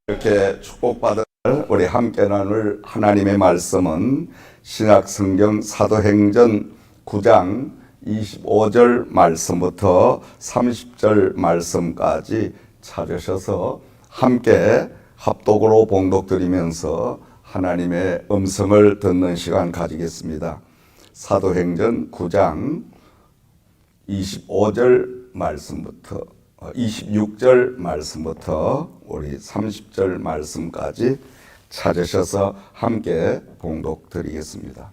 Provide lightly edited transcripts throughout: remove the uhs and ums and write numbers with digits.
이렇게 축복받을 우리 함께 나눌 하나님의 말씀은 신약 성경 사도행전 9장 25절 말씀부터 30절 말씀까지 찾으셔서 함께 합독으로 봉독드리면서 하나님의 음성을 듣는 시간 가지겠습니다. 사도행전 9장 26절 말씀부터 우리 30절 말씀까지 찾으셔서 함께 봉독 드리겠습니다.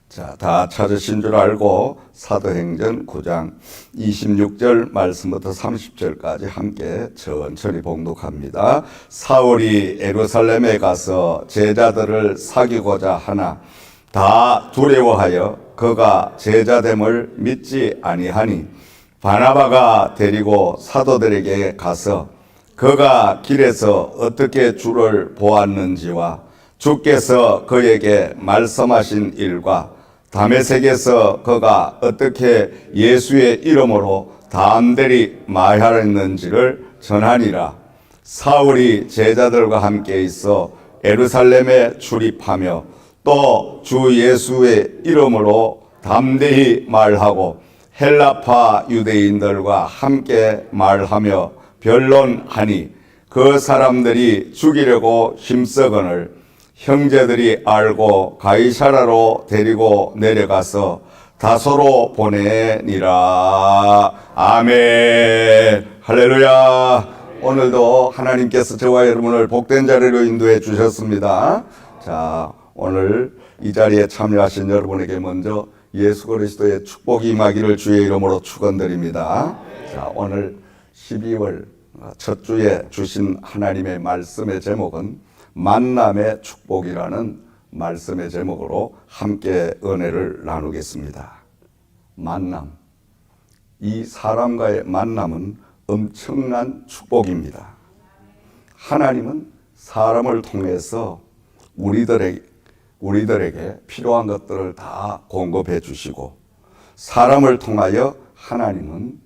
자, 다 찾으신 줄 알고 사도행전 9장 26절 말씀부터 30절까지 함께 천천히 봉독합니다. 사울이 예루살렘에 가서 제자들을 사귀고자 하나 다 두려워하여 그가 제자됨을 믿지 아니하니 바나바가 데리고 사도들에게 가서 그가 길에서 어떻게 주를 보았는지와 주께서 그에게 말씀하신 일과 다메섹에서 그가 어떻게 예수의 이름으로 담대히 말하였는지를 전하니라. 사울이 제자들과 함께 있어 예루살렘에 출입하며 또 주 예수의 이름으로 담대히 말하고 헬라파 유대인들과 함께 말하며 변론하니 그 사람들이 죽이려고 힘쓰거늘 형제들이 알고 가이사라로 데리고 내려가서 다소로 보내니라. 아멘. 할렐루야. 오늘도 하나님께서 저와 여러분을 복된 자리로 인도해 주셨습니다. 자, 오늘 이 자리에 참여하신 여러분에게 먼저 예수 그리스도의 축복이 임하기를 주의 이름으로 축원드립니다. 자, 오늘 12월 첫 주에 주신 하나님의 말씀의 제목은 만남의 축복이라는 말씀의 제목으로 함께 은혜를 나누겠습니다. 만남. 이 사람과의 만남은 엄청난 축복입니다. 하나님은 사람을 통해서 우리들에게 필요한 것들을 다 공급해 주시고, 사람을 통하여 하나님은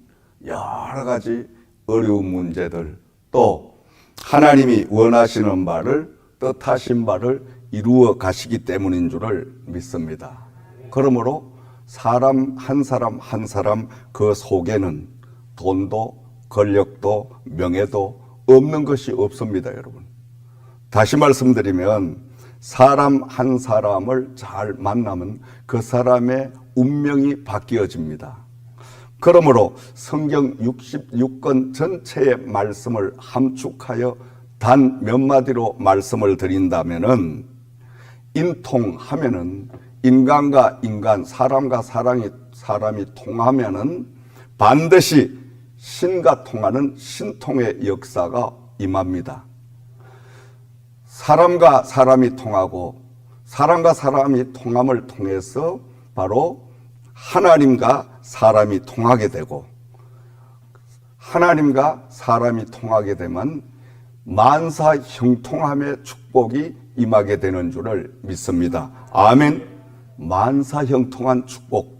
여러 가지 어려운 문제들, 또 하나님이 원하시는 바를, 뜻하신 바를 이루어 가시기 때문인 줄을 믿습니다. 그러므로 사람 한 사람 그 속에는 돈도 권력도 명예도 없는 것이 없습니다, 여러분. 다시 말씀드리면 사람 한 사람을 잘 만나면 그 사람의 운명이 바뀌어집니다. 그러므로 성경 66권 전체의 말씀을 함축하여 단 몇 마디로 말씀을 드린다면은, 인통하면은 인간과 인간, 사람과 사람이 통하면은 반드시 신과 통하는 신통의 역사가 임합니다. 사람과 사람이 통하고 사람과 사람이 통함을 통해서 바로 하나님과 사람이 통하게 되고, 하나님과 사람이 통하게 되면 만사 형통함의 축복이 임하게 되는 줄을 믿습니다. 아멘. 만사 형통한 축복.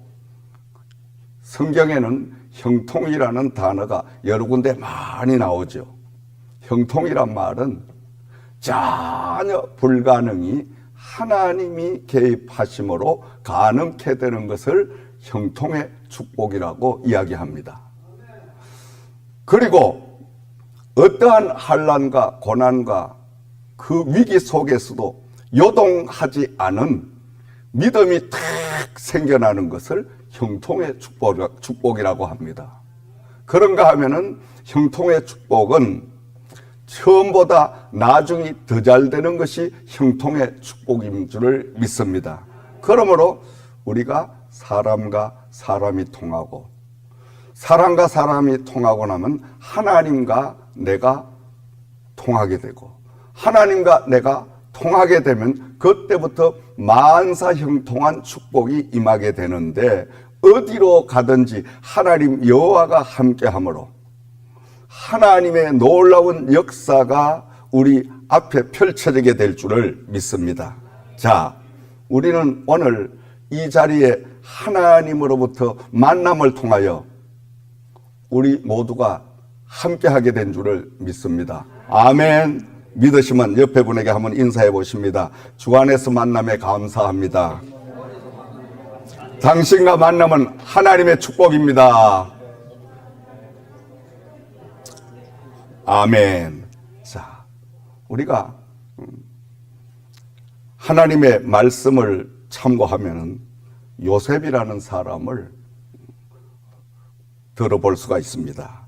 성경에는 형통이라는 단어가 여러 군데 많이 나오죠. 형통이란 말은 전혀 불가능이 하나님이 개입하심으로 가능케 되는 것을 형통의 축복이라고 이야기합니다. 그리고 어떠한 환난과 고난과 그 위기 속에서도 요동하지 않은 믿음이 탁 생겨나는 것을 형통의 축복이라고 합니다. 그런가 하면은 형통의 축복은 처음보다 나중이 더 잘 되는 것이 형통의 축복인 줄을 믿습니다. 그러므로 우리가 사람과 사람이 통하고, 사람과 사람이 통하고 나면 하나님과 내가 통하게 되고, 하나님과 내가 통하게 되면 그때부터 만사형통한 축복이 임하게 되는데, 어디로 가든지 하나님 여호와가 함께하므로 하나님의 놀라운 역사가 우리 앞에 펼쳐지게 될 줄을 믿습니다. 자, 우리는 오늘 이 자리에 하나님으로부터 만남을 통하여 우리 모두가 함께 하게 된 줄을 믿습니다. 아멘. 믿으시면 옆에 분에게 한번 인사해 보십니다. 주 안에서 만남에 감사합니다. 당신과 만남은 하나님의 축복입니다. 아멘. 자, 우리가 하나님의 말씀을 참고하면 요셉이라는 사람을 들어볼 수가 있습니다.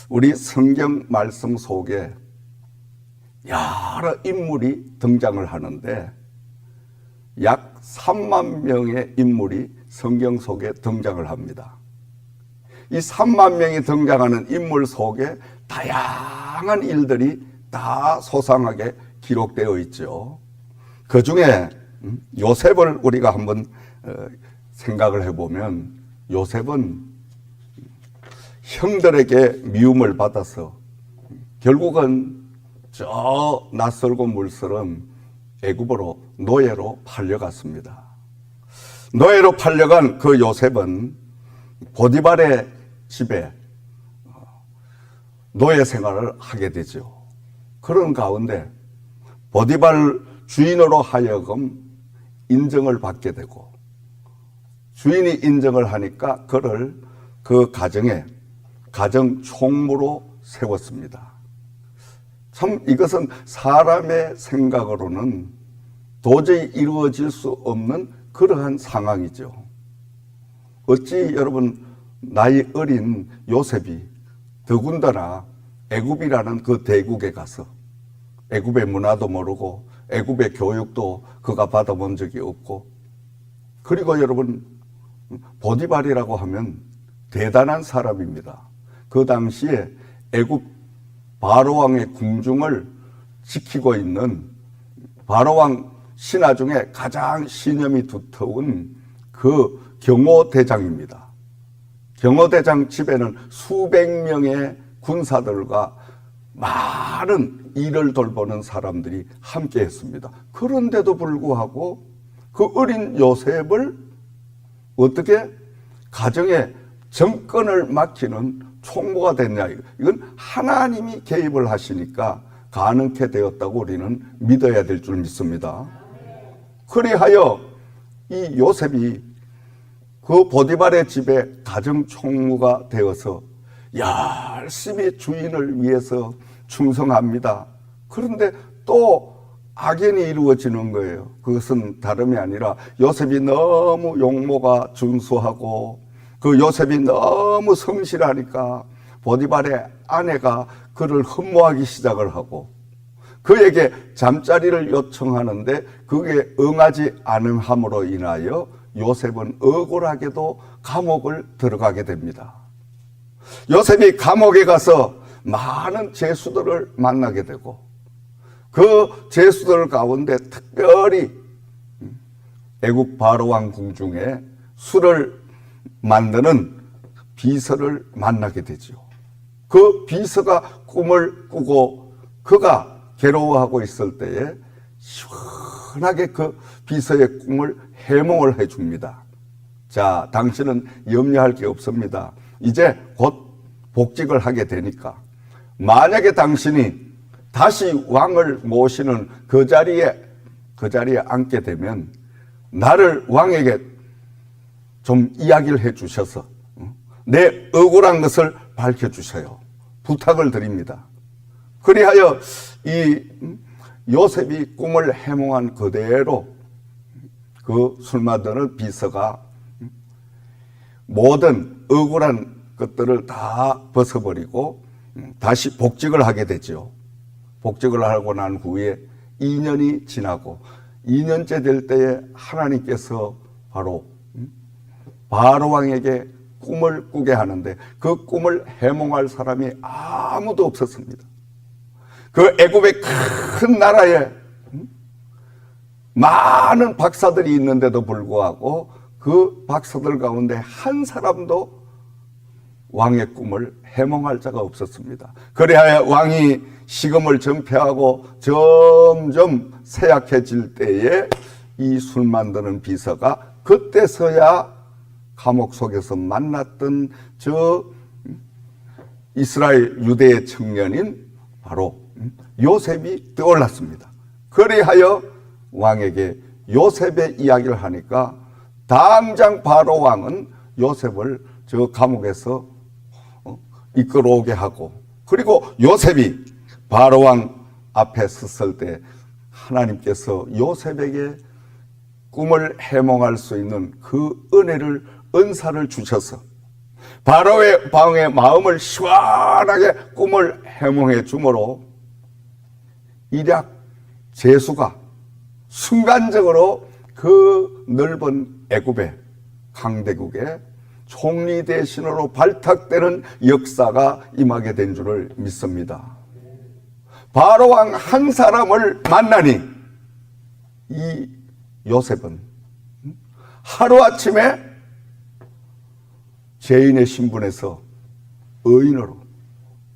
우리 성경 말씀 속에 여러 인물이 등장을 하는데 약 3만 명의 인물이 성경 속에 등장을 합니다. 이 3만 명이 등장하는 인물 속에 다양한 일들이 다 소상하게 기록되어 있죠. 그 중에 요셉을 우리가 한번 생각을 해보면 요셉은 형들에게 미움을 받아서 결국은 저 낯설고 물스런 애굽으로 노예로 팔려갔습니다. 노예로 팔려간 그 요셉은 보디발의 집에 노예 생활을 하게 되죠. 그런 가운데 보디발 주인으로 하여금 인정을 받게 되고 주인이 인정을 하니까 그를 그 가정에 가정 총무로 세웠습니다. 참 이것은 사람의 생각으로는 도저히 이루어질 수 없는 그러한 상황이죠. 어찌 여러분 나이 어린 요셉이 더군다나 애굽이라는 그 대국에 가서 애굽의 문화도 모르고 애굽의 교육도 그가 받아본 적이 없고 그리고 여러분 보디발이라고 하면 대단한 사람입니다. 그 당시에 애굽 바로왕의 궁중을 지키고 있는 바로왕 신하 중에 가장 신념이 두터운 그 경호대장입니다. 경호대장 집에는 수백 명의 군사들과 많은 일을 돌보는 사람들이 함께 했습니다. 그런데도 불구하고 그 어린 요셉을 어떻게 가정에 정권을 맡기는 총무가 됐냐. 이건 하나님이 개입을 하시니까 가능케 되었다고 우리는 믿어야 될 줄 믿습니다. 그리하여 이 요셉이 그 보디발의 집에 가정 총무가 되어서 열심히 주인을 위해서 충성합니다. 그런데 또 악연이 이루어지는 거예요. 그것은 다름이 아니라 요셉이 너무 용모가 준수하고 그 요셉이 너무 성실하니까 보디발의 아내가 그를 흠모하기 시작을 하고 그에게 잠자리를 요청하는데 그게 응하지 않음으로 인하여 요셉은 억울하게도 감옥을 들어가게 됩니다. 요셉이 감옥에 가서 많은 죄수들을 만나게 되고 그 죄수들 가운데 특별히 애굽 바로왕 궁중에 술을 만드는 비서를 만나게 되죠. 그 비서가 꿈을 꾸고 그가 괴로워하고 있을 때에 시원하게 그 비서의 꿈을 해몽을 해줍니다. 자, 당신은 염려할 게 없습니다. 이제 곧 복직을 하게 되니까 만약에 당신이 다시 왕을 모시는 그 자리에 앉게 되면 나를 왕에게 좀 이야기를 해 주셔서 내 억울한 것을 밝혀주세요. 부탁을 드립니다. 그리하여 이 요셉이 꿈을 해몽한 그대로 그 술 만드는 비서가 모든 억울한 것들을 다 벗어버리고 다시 복직을 하게 되죠. 복직을 하고 난 후에 2년이 지나고 2년째 될 때에 하나님께서 바로 바로왕에게 꿈을 꾸게 하는데 그 꿈을 해몽할 사람이 아무도 없었습니다. 그 애굽의 큰 나라에 많은 박사들이 있는데도 불구하고 그 박사들 가운데 한 사람도 왕의 꿈을 해몽할 자가 없었습니다. 그래야 왕이 식음을 전폐하고 점점 쇠약해질 때에 이 술 만드는 비서가 그때서야 감옥 속에서 만났던 저 이스라엘 유대의 청년인 바로 요셉이 떠올랐습니다. 그리하여 왕에게 요셉의 이야기를 하니까 당장 바로 왕은 요셉을 저 감옥에서 이끌어오게 하고, 그리고 요셉이 바로 왕 앞에 섰을 때 하나님께서 요셉에게 꿈을 해몽할 수 있는 그 은혜를, 은사를 주셔서 바로의 왕의 마음을 시원하게 꿈을 해몽해 주므로 일약 제수가 순간적으로 그 넓은 애굽의 강대국의 총리 대신으로 발탁되는 역사가 임하게 된 줄을 믿습니다. 바로 왕 한 사람을 만나니 이 요셉은 하루아침에 죄인의 신분에서 의인으로,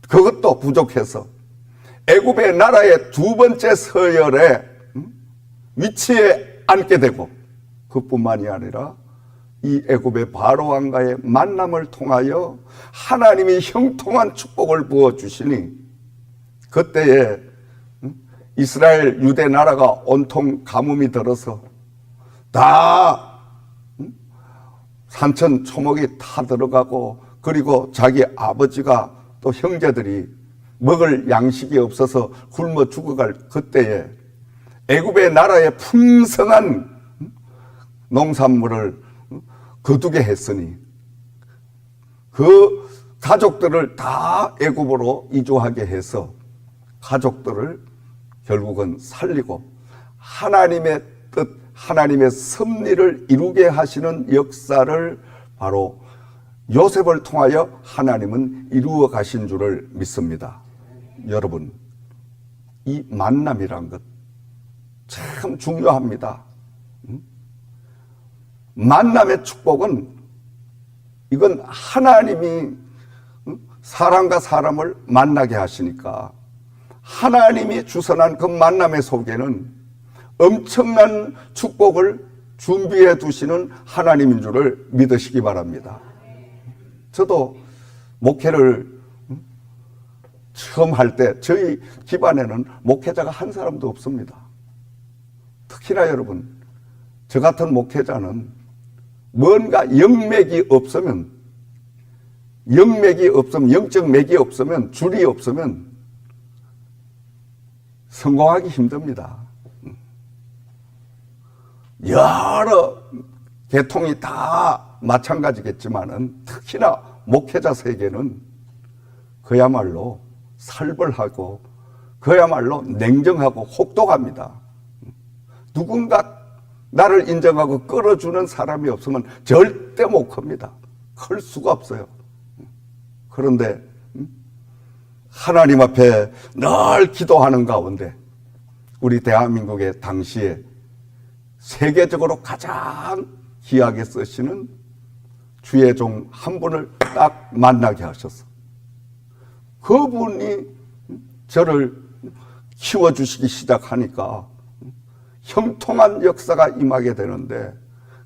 그것도 부족해서 애굽의 나라의 두 번째 서열에 위치에 앉게 되고, 그뿐만이 아니라 이 애굽의 바로 왕과의 만남을 통하여 하나님이 형통한 축복을 부어주시니, 그때에 이스라엘 유대 나라가 온통 가뭄이 들어서 다 산천 초목이 다 들어가고, 그리고 자기 아버지가 또 형제들이 먹을 양식이 없어서 굶어 죽어갈 그때에 애굽의 나라에 풍성한 농산물을 거두게 했으니 그 가족들을 다 애굽으로 이주하게 해서 가족들을 결국은 살리고 하나님의 뜻, 하나님의 섭리를 이루게 하시는 역사를 바로 요셉을 통하여 하나님은 이루어 가신 줄을 믿습니다. 여러분, 이 만남이란 것 참 중요합니다. 만남의 축복은, 이건 하나님이 사람과 사람을 만나게 하시니까 하나님이 주선한 그 만남의 속에는 엄청난 축복을 준비해 두시는 하나님인 줄을 믿으시기 바랍니다. 저도 목회를 처음 할 때 저희 집안에는 목회자가 한 사람도 없습니다. 특히나 여러분, 저 같은 목회자는 뭔가 영맥이 없으면, 영적 맥이 없으면, 줄이 없으면 성공하기 힘듭니다. 여러 계통이 다 마찬가지겠지만은 특히나 목회자 세계는 그야말로 살벌하고 그야말로 냉정하고 혹독합니다. 누군가 나를 인정하고 끌어주는 사람이 없으면 절대 못 큽니다. 클 수가 없어요. 그런데 하나님 앞에 늘 기도하는 가운데 우리 대한민국의 당시에 세계적으로 가장 귀하게 쓰시는 주의 종 한 분을 딱 만나게 하셔서 그분이 저를 키워주시기 시작하니까 형통한 역사가 임하게 되는데,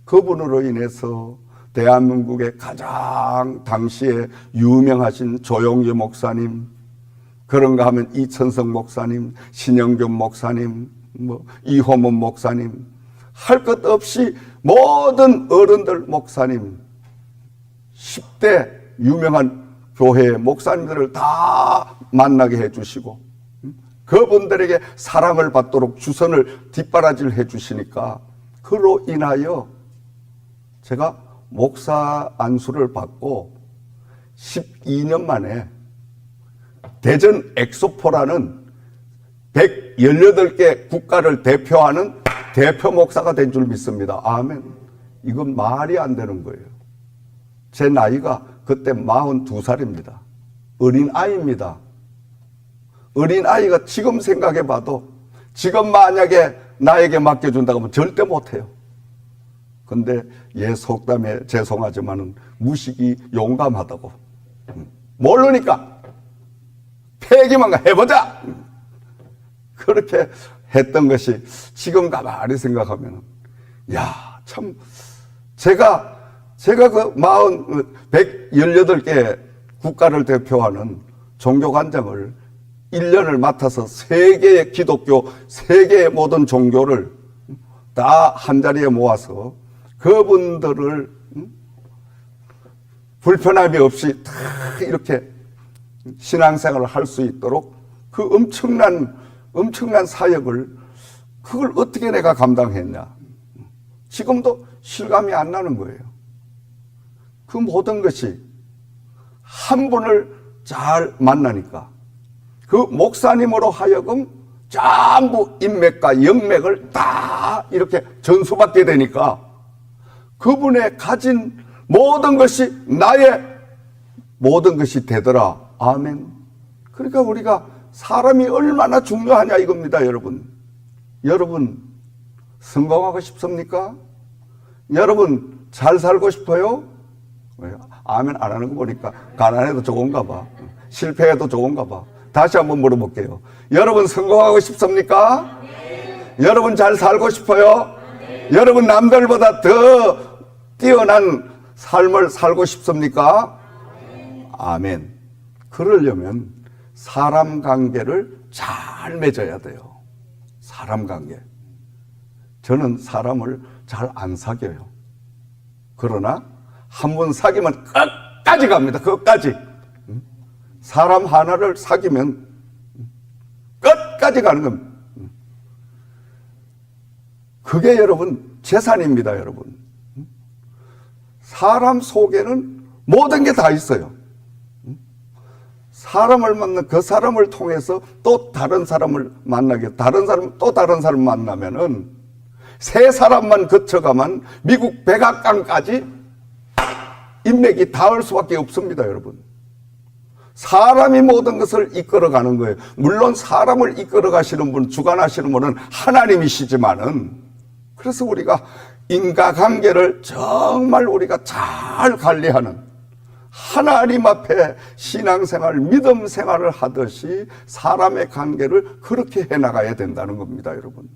그분으로 인해서 대한민국의 가장 당시에 유명하신 조용기 목사님, 그런가 하면 이천성 목사님, 신영균 목사님, 이호문 목사님, 할 것 없이 모든 어른들 목사님, 10대 유명한 교회의 목사님들을 다 만나게 해주시고 그분들에게 사랑을 받도록 주선을 뒷바라지를 해주시니까 그로 인하여 제가 목사 안수를 받고 12년 만에 대전 엑소포라는 118개 국가를 대표하는 대표 목사가 된 줄 믿습니다. 아멘. 이건 말이 안 되는 거예요. 제 나이가 그때 42살입니다. 어린아이입니다. 어린아이가 지금 생각해봐도 지금 만약에 나에게 맡겨준다고 하면 절대 못해요. 근데 속담에 죄송하지만은 무식이 용감하다고. 모르니까 폐기만 해보자. 그렇게 했던 것이 지금 가만히 생각하면, 야, 참, 제가 그 118개 국가를 대표하는 종교관장을 1년을 맡아서 세계의 기독교, 세계의 모든 종교를 다 한자리에 모아서 그분들을 불편함이 없이 다 이렇게 신앙생활을 할 수 있도록 그 엄청난 사역을 그걸 어떻게 내가 감당했냐. 지금도 실감이 안 나는 거예요. 그 모든 것이 한 분을 잘 만나니까 그 목사님으로 하여금 전부 인맥과 영맥을 다 이렇게 전수받게 되니까 그분의 가진 모든 것이 나의 모든 것이 되더라. 아멘. 그러니까 우리가 사람이 얼마나 중요하냐 이겁니다, 여러분. 여러분 성공하고 싶습니까? 여러분 잘 살고 싶어요? 왜요? 아멘 안 하는 거 보니까 가난해도 좋은가 봐. 실패해도 좋은가 봐. 다시 한번 물어볼게요. 여러분 성공하고 싶습니까? 네. 여러분 잘 살고 싶어요? 네. 여러분 남들보다 더 뛰어난 삶을 살고 싶습니까? 네. 아멘. 그러려면 사람 관계를 잘 맺어야 돼요. 사람 관계. 저는 사람을 잘 안 사귀어요. 그러나 한 번 사귀면 끝까지 갑니다. 끝까지. 사람 하나를 사귀면 끝까지 가는 겁니다. 그게 여러분 재산입니다, 여러분. 사람 속에는 모든 게 다 있어요. 사람을 만나 그 사람을 통해서 또 다른 사람을 만나게, 다른 사람 또 다른 사람 만나면은 세 사람만 거쳐가면 미국 백악관까지 인맥이 닿을 수밖에 없습니다, 여러분. 사람이 모든 것을 이끌어가는 거예요. 물론 사람을 이끌어가시는 분, 주관하시는 분은 하나님이시지만은, 그래서 우리가 인과관계를 정말 우리가 잘 관리하는 하나님 앞에 신앙생활, 믿음생활을 하듯이 사람의 관계를 그렇게 해나가야 된다는 겁니다, 여러분.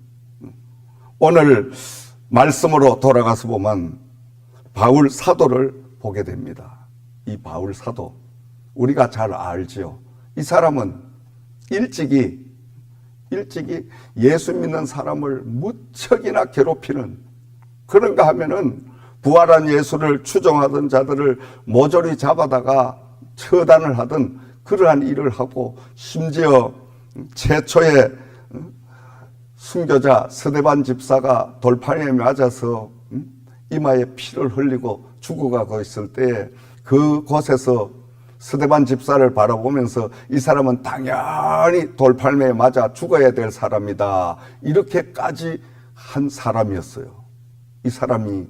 오늘 말씀으로 돌아가서 보면 바울 사도를 보게 됩니다. 이 바울 사도 우리가 잘 알지요. 이 사람은 일찍이 예수 믿는 사람을 무척이나 괴롭히는, 그런가 하면은 부활한 예수를 추종하던 자들을 모조리 잡아다가 처단을 하던 그러한 일을 하고, 심지어 최초의 순교자 스데반 집사가 돌판에 맞아서 이마에 피를 흘리고 죽어가고 있을 때 그곳에서 스데반 집사를 바라보면서 이 사람은 당연히 돌팔매에 맞아 죽어야 될 사람이다, 이렇게까지 한 사람이었어요. 이 사람이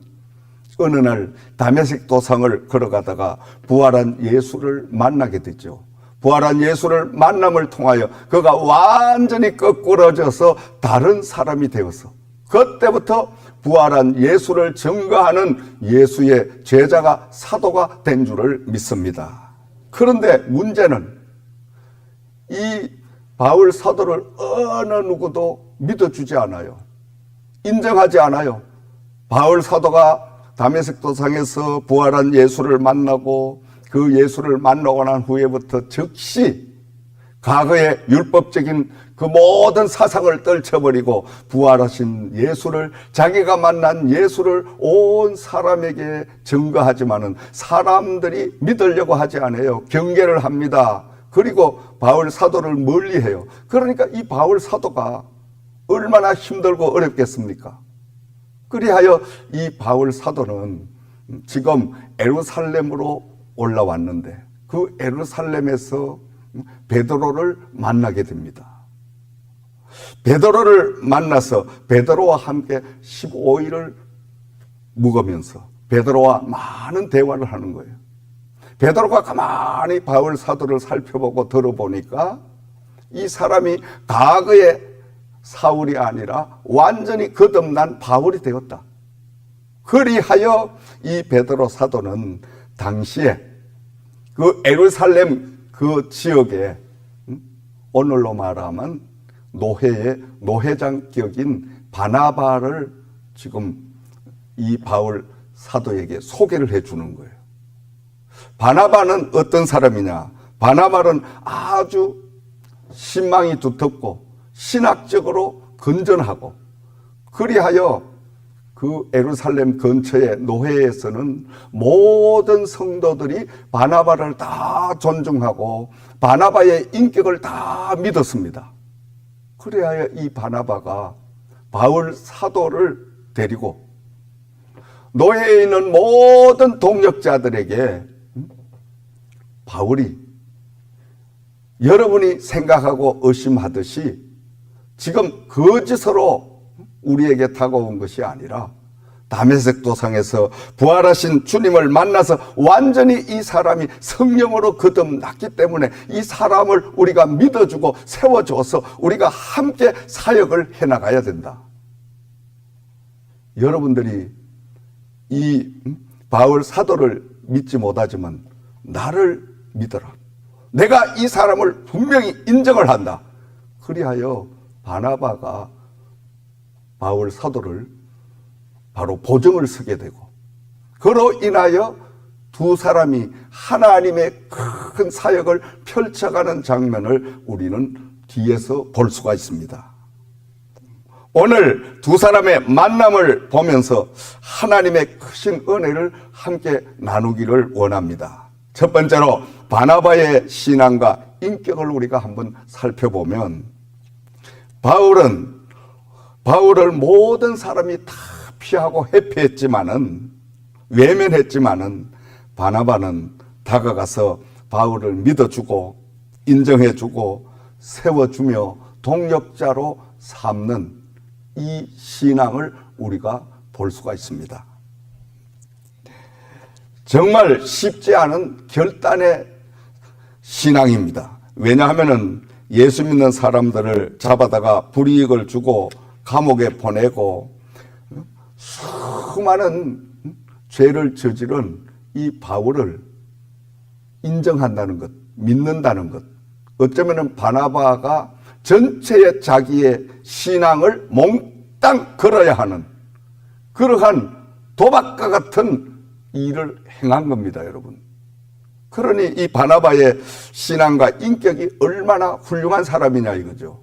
어느 날 다메섹 도상을 걸어가다가 부활한 예수를 만나게 되죠. 부활한 예수를 만남을 통하여 그가 완전히 거꾸러져서 다른 사람이 되어서 그때부터 부활한 예수를 증거하는 예수의 제자가, 사도가 된 줄을 믿습니다. 그런데 문제는 이 바울 사도를 어느 누구도 믿어주지 않아요. 인정하지 않아요. 바울 사도가 다메섹 도상에서 부활한 예수를 만나고 그 예수를 만나고 난 후에부터 즉시 과거의 율법적인 그 모든 사상을 떨쳐버리고 부활하신 예수를, 자기가 만난 예수를 온 사람에게 증거하지만은 사람들이 믿으려고 하지 않아요. 경계를 합니다. 그리고 바울 사도를 멀리해요. 그러니까 이 바울 사도가 얼마나 힘들고 어렵겠습니까? 그리하여 이 바울 사도는 지금 예루살렘으로 올라왔는데 그 예루살렘에서 베드로를 만나게 됩니다. 베드로를 만나서 베드로와 함께 15일을 묵으면서 베드로와 많은 대화를 하는 거예요. 베드로가 가만히 바울 사도를 살펴보고 들어보니까 이 사람이 과거의 사울이 아니라 완전히 거듭난 바울이 되었다. 그리하여 이 베드로 사도는 당시에 그 예루살렘 그 지역에 오늘로 말하면 노회의 노회장격인 바나바를 지금 이 바울 사도에게 소개를 해주는 거예요. 바나바는 어떤 사람이냐? 바나바는 아주 신망이 두텁고 신학적으로 건전하고, 그리하여 그 예루살렘 근처의 노회에서는 모든 성도들이 바나바를 다 존중하고 바나바의 인격을 다 믿었습니다. 그래야 이 바나바가 바울 사도를 데리고 노예에 있는 모든 동역자들에게 바울이 여러분이 생각하고 의심하듯이 지금 거짓으로 우리에게 다가온 것이 아니라 다메섹 도상에서 부활하신 주님을 만나서 완전히 이 사람이 성령으로 거듭났기 때문에 이 사람을 우리가 믿어주고 세워줘서 우리가 함께 사역을 해나가야 된다. 여러분들이 이 바울 사도를 믿지 못하지만 나를 믿어라. 내가 이 사람을 분명히 인정을 한다. 그리하여 바나바가 바울 사도를 바로 보증을 서게 되고, 그로 인하여 두 사람이 하나님의 큰 사역을 펼쳐가는 장면을 우리는 뒤에서 볼 수가 있습니다. 오늘 두 사람의 만남을 보면서 하나님의 크신 은혜를 함께 나누기를 원합니다. 첫 번째로 바나바의 신앙과 인격을 우리가 한번 살펴보면, 바울을 모든 사람이 다 피하고 회피했지만은, 외면했지만은 바나바는 다가가서 바울을 믿어주고 인정해주고 세워주며 동역자로 삼는 이 신앙을 우리가 볼 수가 있습니다. 정말 쉽지 않은 결단의 신앙입니다. 왜냐하면은 예수 믿는 사람들을 잡아다가 불이익을 주고 감옥에 보내고 수많은 죄를 저지른 이 바울을 인정한다는 것, 믿는다는 것, 어쩌면 바나바가 전체의 자기의 신앙을 몽땅 걸어야 하는 그러한 도박과 같은 일을 행한 겁니다, 여러분. 그러니 이 바나바의 신앙과 인격이 얼마나 훌륭한 사람이냐 이거죠.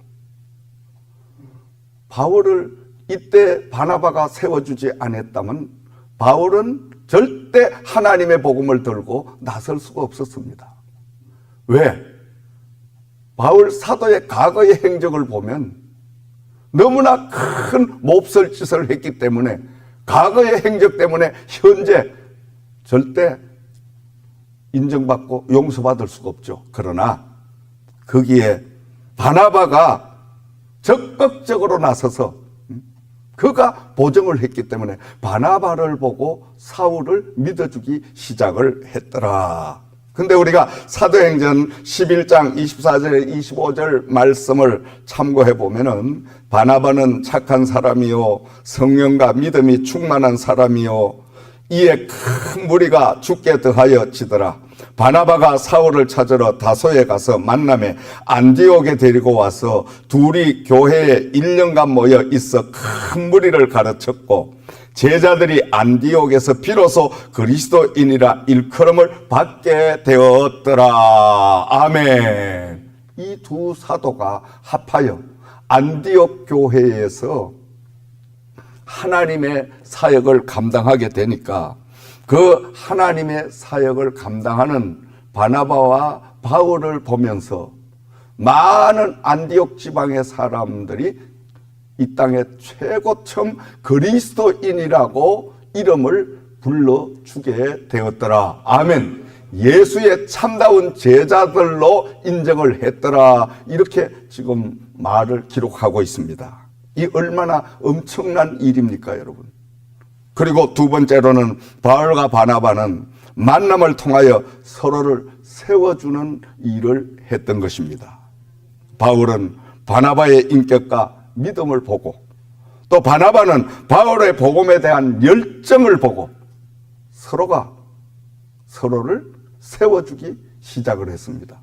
바울을 이때 바나바가 세워주지 않았다면 바울은 절대 하나님의 복음을 들고 나설 수가 없었습니다. 왜? 바울 사도의 과거의 행적을 보면 너무나 큰 몹쓸 짓을 했기 때문에 과거의 행적 때문에 현재 절대 인정받고 용서받을 수가 없죠. 그러나 거기에 바나바가 적극적으로 나서서 그가 보증을 했기 때문에 바나바를 보고 사울을 믿어주기 시작을 했더라. 근데 우리가 사도행전 11장 24절 25절 말씀을 참고해 보면은 바나바는 착한 사람이요 성령과 믿음이 충만한 사람이요 이에 큰 무리가 죽게 더하여 지더라. 바나바가 사울을 찾으러 다소에 가서 만남에 안디옥에 데리고 와서 둘이 교회에 1년간 모여 있어 큰 무리를 가르쳤고 제자들이 안디옥에서 비로소 그리스도인이라 일컬음을 받게 되었더라. 아멘. 이 두 사도가 합하여 안디옥 교회에서 하나님의 사역을 감당하게 되니까 그 하나님의 사역을 감당하는 바나바와 바울을 보면서 많은 안디옥 지방의 사람들이 이 땅의 최고점 그리스도인이라고 이름을 불러주게 되었더라. 아멘. 예수의 참다운 제자들로 인정을 했더라. 이렇게 지금 말을 기록하고 있습니다. 이 얼마나 엄청난 일입니까, 여러분? 그리고 두 번째로는 바울과 바나바는 만남을 통하여 서로를 세워주는 일을 했던 것입니다. 바울은 바나바의 인격과 믿음을 보고 또 바나바는 바울의 복음에 대한 열정을 보고 서로가 서로를 세워주기 시작을 했습니다.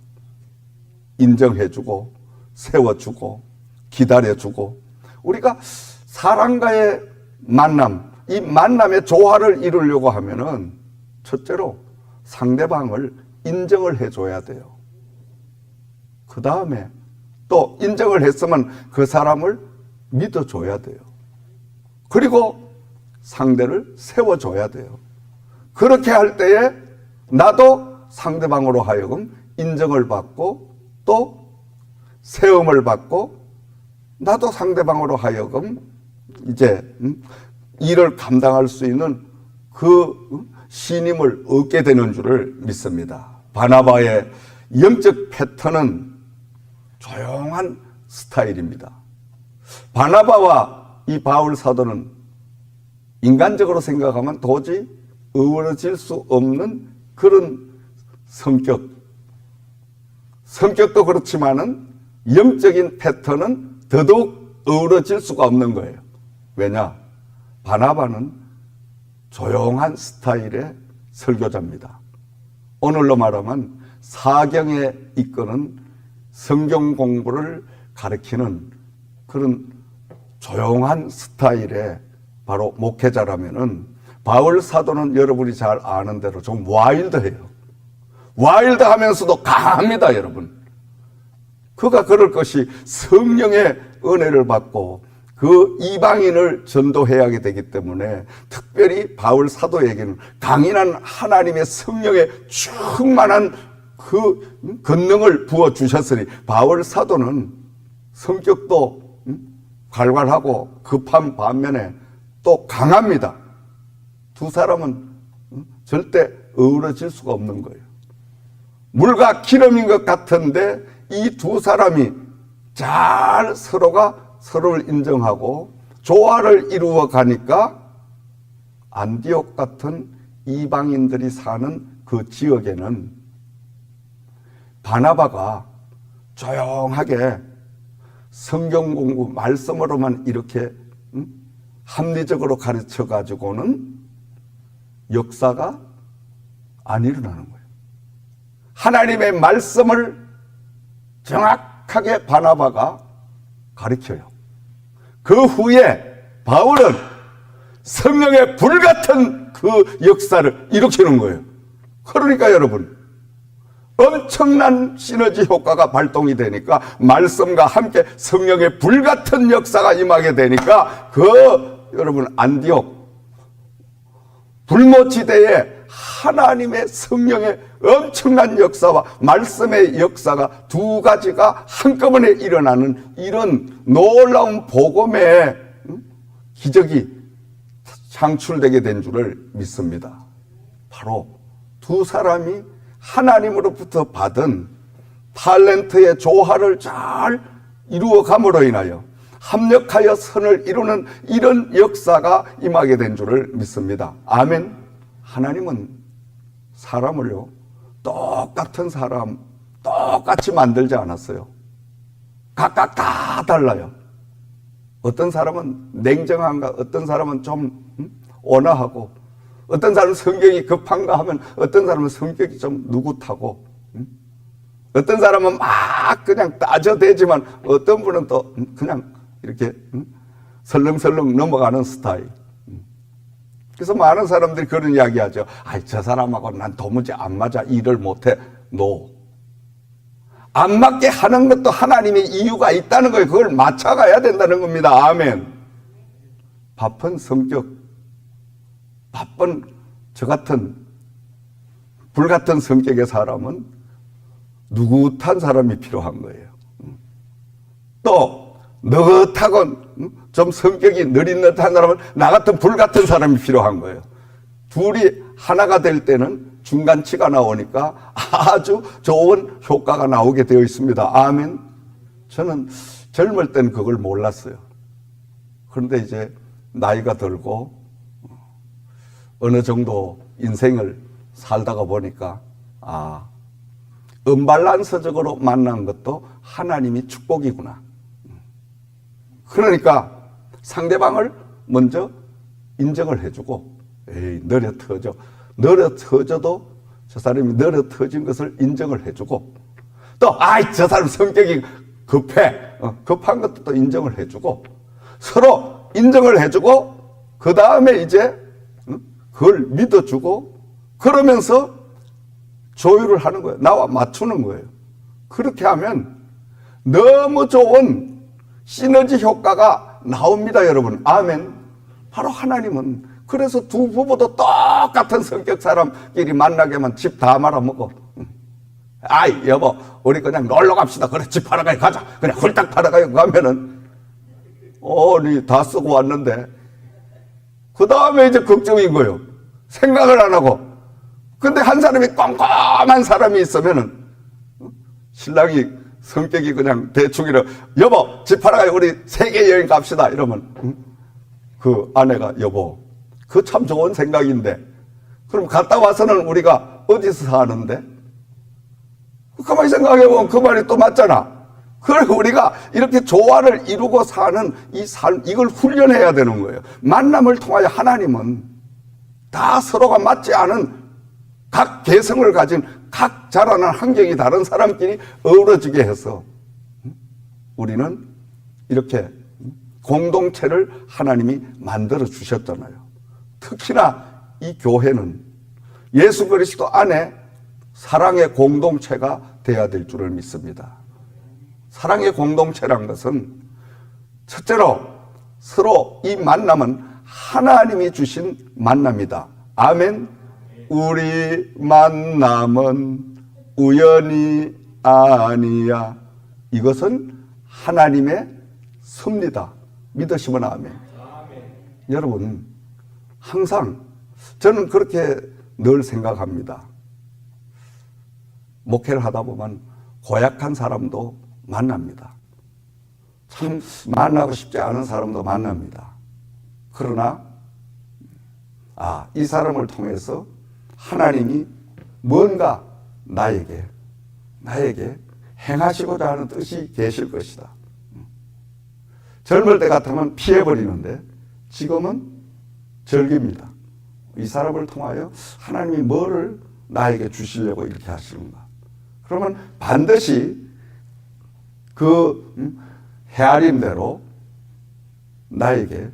인정해주고 세워주고 기다려주고 우리가 사람과의 만남, 이 만남의 조화를 이루려고 하면은 첫째로 상대방을 인정을 해줘야 돼요. 그 다음에 또 인정을 했으면 그 사람을 믿어줘야 돼요. 그리고 상대를 세워줘야 돼요. 그렇게 할 때에 나도 상대방으로 하여금 인정을 받고 또 세움을 받고 나도 상대방으로 하여금 이제 일을 감당할 수 있는 그 신임을 얻게 되는 줄을 믿습니다. 바나바의 영적 패턴은 조용한 스타일입니다. 바나바와 이 바울 사도는 인간적으로 생각하면 도저히 어우러질 수 없는 그런 성격도 그렇지만은 영적인 패턴은 더더욱 어우러질 수가 없는 거예요. 왜냐? 바나바는 조용한 스타일의 설교자입니다. 오늘로 말하면 사경에 이끄는 성경 공부를 가르치는 그런 조용한 스타일의 바로 목회자라면은 바울 사도는 여러분이 잘 아는 대로 좀 와일드해요. 와일드하면서도 강합니다, 여러분. 그가 그럴 것이 성령의 은혜를 받고 그 이방인을 전도해야 하게 되기 때문에 특별히 바울 사도에게는 강인한 하나님의 성령의 충만한 그 권능을 부어주셨으니 바울 사도는 성격도 활발하고 급한 반면에 또 강합니다. 두 사람은 절대 어우러질 수가 없는 거예요. 물과 기름인 것 같은데 이 두 사람이 잘 서로가 서로를 인정하고 조화를 이루어 가니까 안디옥 같은 이방인들이 사는 그 지역에는 바나바가 조용하게 성경 공부 말씀으로만 이렇게 합리적으로 가르쳐 가지고는 역사가 안 일어나는 거예요. 하나님의 말씀을 정확하게 바나바가 가르쳐요. 그 후에 바울은 성령의 불같은 그 역사를 일으키는 거예요. 그러니까 여러분, 엄청난 시너지 효과가 발동이 되니까 말씀과 함께 성령의 불같은 역사가 임하게 되니까 여러분 안디옥 불모지대에 하나님의 성령의 엄청난 역사와 말씀의 역사가 두 가지가 한꺼번에 일어나는 이런 놀라운 복음의 기적이 창출되게 된 줄을 믿습니다. 바로 두 사람이 하나님으로부터 받은 탤런트의 조화를 잘 이루어감으로 인하여 합력하여 선을 이루는 이런 역사가 임하게 된 줄을 믿습니다. 아멘. 하나님은 사람을요, 똑같은 사람 똑같이 만들지 않았어요. 각각 다 달라요. 어떤 사람은 냉정한가, 어떤 사람은 좀 온화하고, 어떤 사람은 성격이 급한가 하면 어떤 사람은 성격이 좀 느긋하고, 어떤 사람은 막 그냥 따져대지만 어떤 분은 또 그냥 이렇게 설렁설렁 넘어가는 스타일. 그래서 많은 사람들이 그런 이야기 하죠. 아이, 저 사람하고 난 도무지 안 맞아. 일을 못해. 안 맞게 하는 것도 하나님의 이유가 있다는 거예요. 그걸 맞춰가야 된다는 겁니다. 아멘. 바쁜 성격, 바쁜 저 같은 불같은 성격의 사람은 느긋한 사람이 필요한 거예요. 또 느긋하고 좀 성격이 느릿느릿한 사람은 나 같은 불같은 사람이 필요한 거예요. 둘이 하나가 될 때는 중간치가 나오니까 아주 좋은 효과가 나오게 되어 있습니다. 아멘. 저는 젊을 땐 그걸 몰랐어요. 그런데 이제 나이가 들고 어느 정도 인생을 살다가 보니까 언밸런스적으로 만난 것도 하나님이 축복이구나. 그러니까 상대방을 먼저 인정을 해주고, 에이, 너려 터져도 저 사람이 너려 터진 것을 인정을 해주고, 또 저 사람 성격이 급해, 급한 것도 또 인정을 해주고, 서로 인정을 해주고, 그 다음에 이제 그걸 믿어주고, 그러면서 조율을 하는 거예요. 나와 맞추는 거예요. 그렇게 하면 너무 좋은 시너지 효과가 나옵니다, 여러분. 아멘. 바로 하나님은 그래서 두 부부도 똑같은 성격 사람끼리 만나게 하면 집 다 말아먹어. 아이 여보 우리 그냥 놀러 갑시다. 그래 집 팔아가요 가자. 그냥 홀딱 팔아가요 가면은 니 다 쓰고 왔는데 그 다음에 이제 걱정인 거예요. 생각을 안 하고. 근데 한 사람이 꼼꼼한 사람이 있으면은 신랑이 성격이 그냥 대충이라 여보 집 팔아가요 우리 세계 여행 갑시다 이러면 그 아내가 여보 그 참 좋은 생각인데 그럼 갔다 와서는 우리가 어디서 사는데? 가만히 생각해보면 그 말이 또 맞잖아. 그리고 우리가 이렇게 조화를 이루고 사는 이 삶, 이걸 훈련해야 되는 거예요. 만남을 통하여 하나님은 다 서로가 맞지 않은 각 개성을 가진 각 자라는 환경이 다른 사람끼리 어우러지게 해서 우리는 이렇게 공동체를 하나님이 만들어 주셨잖아요. 특히나 이 교회는 예수 그리스도 안에 사랑의 공동체가 되어야 될 줄을 믿습니다. 사랑의 공동체란 것은 첫째로 서로 이 만남은 하나님이 주신 만남이다. 아멘. 우리 만남은 우연이 아니야. 이것은 하나님의 섭니다. 믿으시면 아멘. 여러분 항상 저는 그렇게 늘 생각합니다. 목회를 하다 보면 고약한 사람도 만납니다. 참 만나고 싶지 않은 사람도 만납니다. 그러나 이 사람을 통해서 하나님이 뭔가 나에게 행하시고자 하는 뜻이 계실 것이다. 젊을 때 같으면 피해버리는데 지금은 즐깁니다. 이 사람을 통하여 하나님이 뭐를 나에게 주시려고 이렇게 하시는가. 그러면 반드시 그 헤아림대로 나에게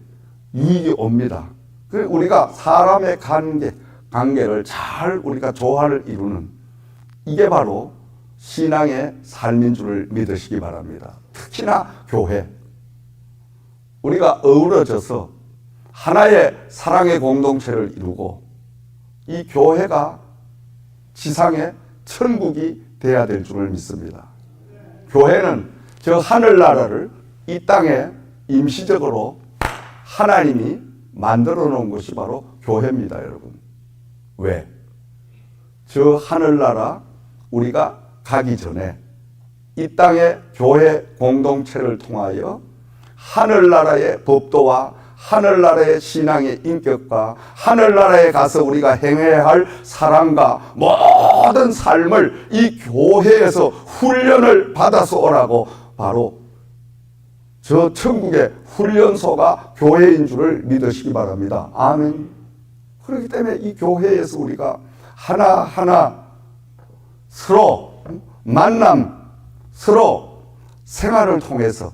이익이 옵니다. 그래서 우리가 사람의 관계를 잘 우리가 조화를 이루는 이게 바로 신앙의 삶인 줄을 믿으시기 바랍니다. 특히나 교회. 우리가 어우러져서 하나의 사랑의 공동체를 이루고 이 교회가 지상의 천국이 되어야 될 줄을 믿습니다. 교회는 저 하늘나라를 이 땅에 임시적으로 하나님이 만들어 놓은 것이 바로 교회입니다, 여러분. 왜? 저 하늘나라 우리가 가기 전에 이 땅의 교회 공동체를 통하여 하늘나라의 법도와 하늘나라의 신앙의 인격과 하늘나라에 가서 우리가 행해야 할 사랑과 모든 삶을 이 교회에서 훈련을 받아서 오라고 바로 저 천국의 훈련소가 교회인 줄을 믿으시기 바랍니다. 아멘. 그렇기 때문에 이 교회에서 우리가 하나하나 서로 만남, 서로 생활을 통해서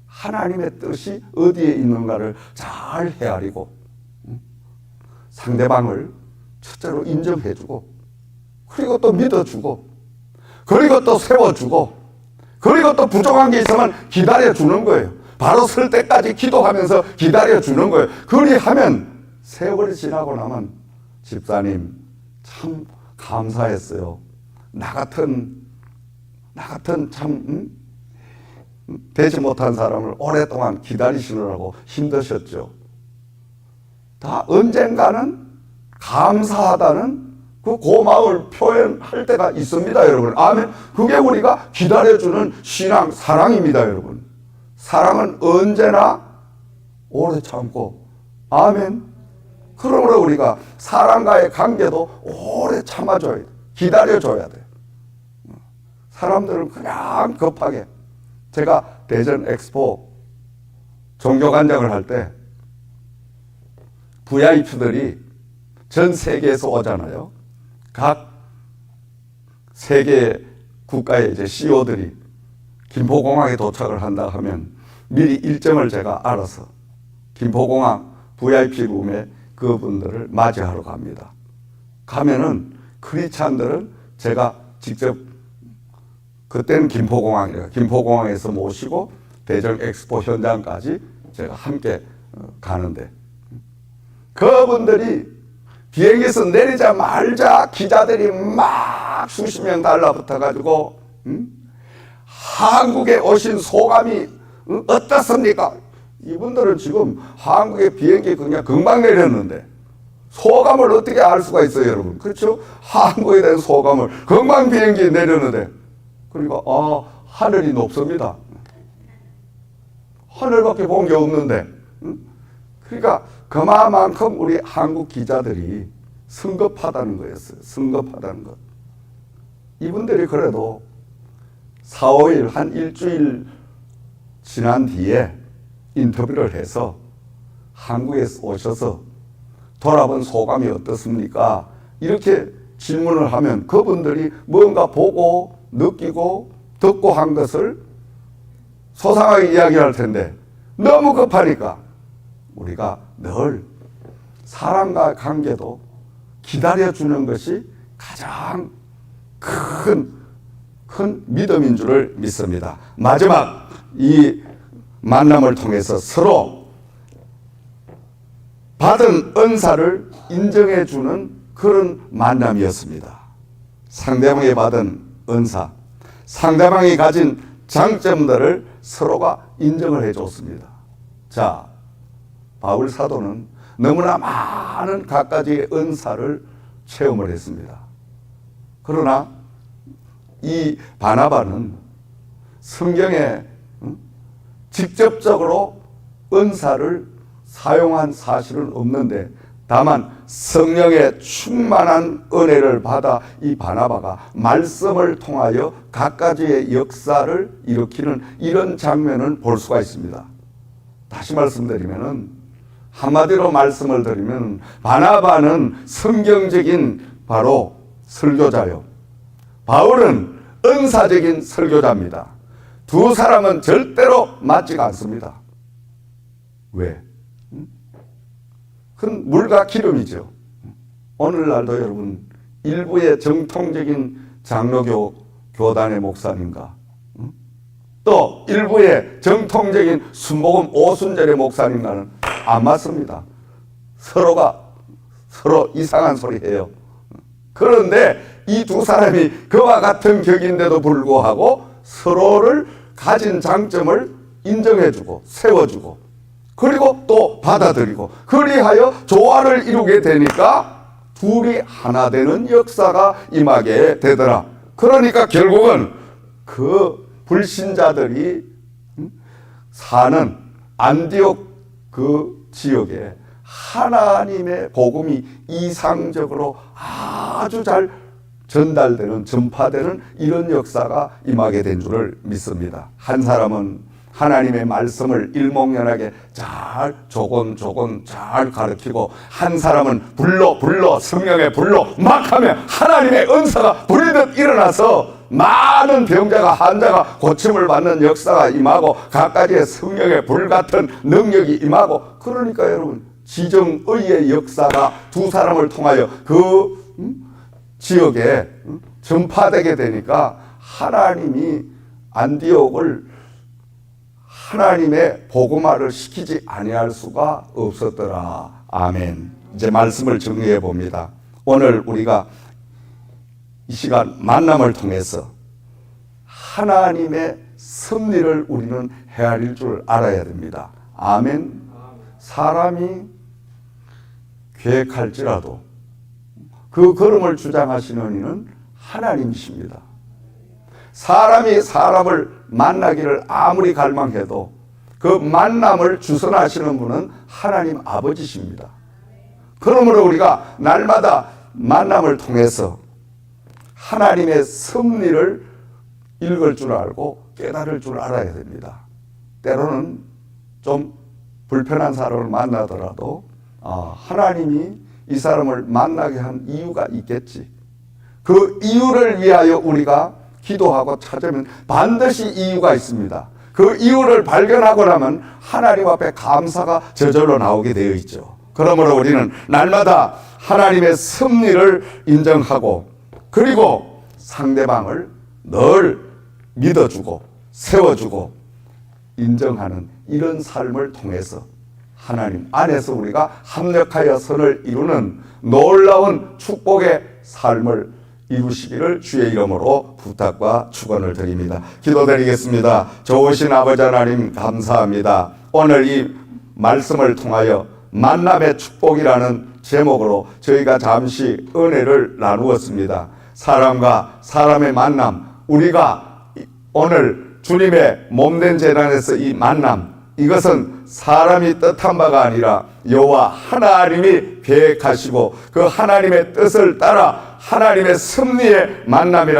하나님의 뜻이 어디에 있는가를 잘 헤아리고 상대방을 첫째로 인정해주고 그리고 또 믿어주고 그리고 또 세워주고 그리고 또 부족한 게 있으면 기다려주는 거예요. 바로 설 때까지 기도하면서 기다려주는 거예요. 그리하면 세월이 지나고 나면 집사님 참 감사했어요. 나 같은 참 되지 못한 사람을 오랫동안 기다리시느라고 힘드셨죠. 다 언젠가는 감사하다는 그 고마움을 표현할 때가 있습니다, 여러분. 아멘. 그게 우리가 기다려주는 신앙, 사랑입니다, 여러분. 사랑은 언제나 오래 참고, 아멘. 그러므로 우리가 사람과의 관계도 오래 참아줘야 돼. 기다려줘야 돼. 사람들은 그냥 급하게. 제가 대전 엑스포 종교관장을 할 때 VIP들이 전 세계에서 오잖아요. 각 세계 국가의 이제 CEO들이 김포공항에 도착을 한다 하면 미리 일정을 제가 알아서 김포공항 VIP 룸에 그분들을 맞이하러 갑니다. 가면은 크리스찬들은 제가 직접 그때는 김포공항이에요. 김포공항에서 모시고 대전 엑스포 현장까지 제가 함께 가는데 그분들이 비행기에서 내리자마자 기자들이 막 수십 명 달라붙어가지고 한국에 오신 소감이 어떻습니까? 이분들은 지금 한국에 비행기 그냥 금방 내렸는데 소감을 어떻게 알 수가 있어요, 여러분? 그렇죠? 한국에 대한 소감을 금방 비행기 내렸는데 그러니까 하늘이 높습니다. 하늘밖에 본 게 없는데 그러니까 그만큼 우리 한국 기자들이 성급하다는 거였어요. 성급하다는 것. 이분들이 그래도 4, 5일 한 일주일 지난 뒤에 인터뷰를 해서 한국에 오셔서 돌아본 소감이 어떻습니까? 이렇게 질문을 하면 그분들이 뭔가 보고 느끼고 듣고 한 것을 소상하게 이야기할 텐데 너무 급하니까 우리가 늘 사람과 관계도 기다려주는 것이 가장 큰 믿음인 줄을 믿습니다. 마지막 이 만남을 통해서 서로 받은 은사를 인정해주는 그런 만남이었습니다. 상대방이 받은 은사, 상대방이 가진 장점들을 서로가 인정을 해줬습니다. 자, 바울 사도는 너무나 많은 갖가지의 은사를 체험을 했습니다. 그러나 이 바나바는 성경에 직접적으로 은사를 사용한 사실은 없는데 다만 성령의 충만한 은혜를 받아 이 바나바가 말씀을 통하여 갖가지의 역사를 일으키는 이런 장면을 볼 수가 있습니다. 다시 말씀드리면은 한마디로 말씀을 드리면 바나바는 성경적인 바로 설교자요. 바울은 은사적인 설교자입니다. 두 사람은 절대로 맞지가 않습니다. 왜? 큰 물과 기름이죠. 오늘날도 여러분 일부의 정통적인 장로교 교단의 목사님과 또 일부의 정통적인 순복음 오순절의 목사님과는 안 맞습니다. 서로 이상한 소리 해요. 그런데 이 두 사람이 그와 같은 격인데도 불구하고 서로를 가진 장점을 인정해주고 세워주고 그리고 또 받아들이고 그리하여 조화를 이루게 되니까 둘이 하나 되는 역사가 임하게 되더라. 그러니까 결국은 그 불신자들이 사는 안디옥 그 지역에 하나님의 복음이 이상적으로 아주 잘 전달되는 전파되는 이런 역사가 임하게 된 줄을 믿습니다. 한 사람은 하나님의 말씀을 일목요연하게 잘 조곤조곤 잘 가르치고 한 사람은 불러 성령의 불로 막 하면 하나님의 은사가 부리듯 일어나서 많은 병자가 환자가 고침을 받는 역사가 임하고 갖가지의 성령의 불 같은 능력이 임하고 그러니까 여러분 지정의의 역사가 두 사람을 통하여 그 지역에 전파되게 되니까 하나님이 안디옥을 하나님의 복음화를 시키지 아니할 수가 없었더라. 아멘. 이제 말씀을 정리해 봅니다. 오늘 우리가 이 시간 만남을 통해서 하나님의 섭리를 우리는 헤아릴 줄 알아야 됩니다. 아멘. 사람이 계획할지라도 그 걸음을 주장하시는 이는 하나님이십니다. 사람이 사람을 만나기를 아무리 갈망해도 그 만남을 주선하시는 분은 하나님 아버지십니다. 그러므로 우리가 날마다 만남을 통해서 하나님의 섭리를 읽을 줄 알고 깨달을 줄 알아야 됩니다. 때로는 좀 불편한 사람을 만나더라도 하나님이 이 사람을 만나게 한 이유가 있겠지. 그 이유를 위하여 우리가 기도하고 찾으면 반드시 이유가 있습니다. 그 이유를 발견하고 나면 하나님 앞에 감사가 저절로 나오게 되어 있죠. 그러므로 우리는 날마다 하나님의 섭리를 인정하고 그리고 상대방을 늘 믿어주고 세워주고 인정하는 이런 삶을 통해서 하나님 안에서 우리가 합력하여 선을 이루는 놀라운 축복의 삶을 이루시기를 주의 이름으로 부탁과 축원을 드립니다. 기도드리겠습니다. 좋으신 아버지 하나님 감사합니다. 오늘 이 말씀을 통하여 만남의 축복이라는 제목으로 저희가 잠시 은혜를 나누었습니다. 사람과 사람의 만남, 우리가 오늘 주님의 몸된 재단에서 이 만남, 이것은 사람이 뜻한 바가 아니라 여호와 하나님이 계획하시고 그 하나님의 뜻을 따라 하나님의 섭리의 만남이라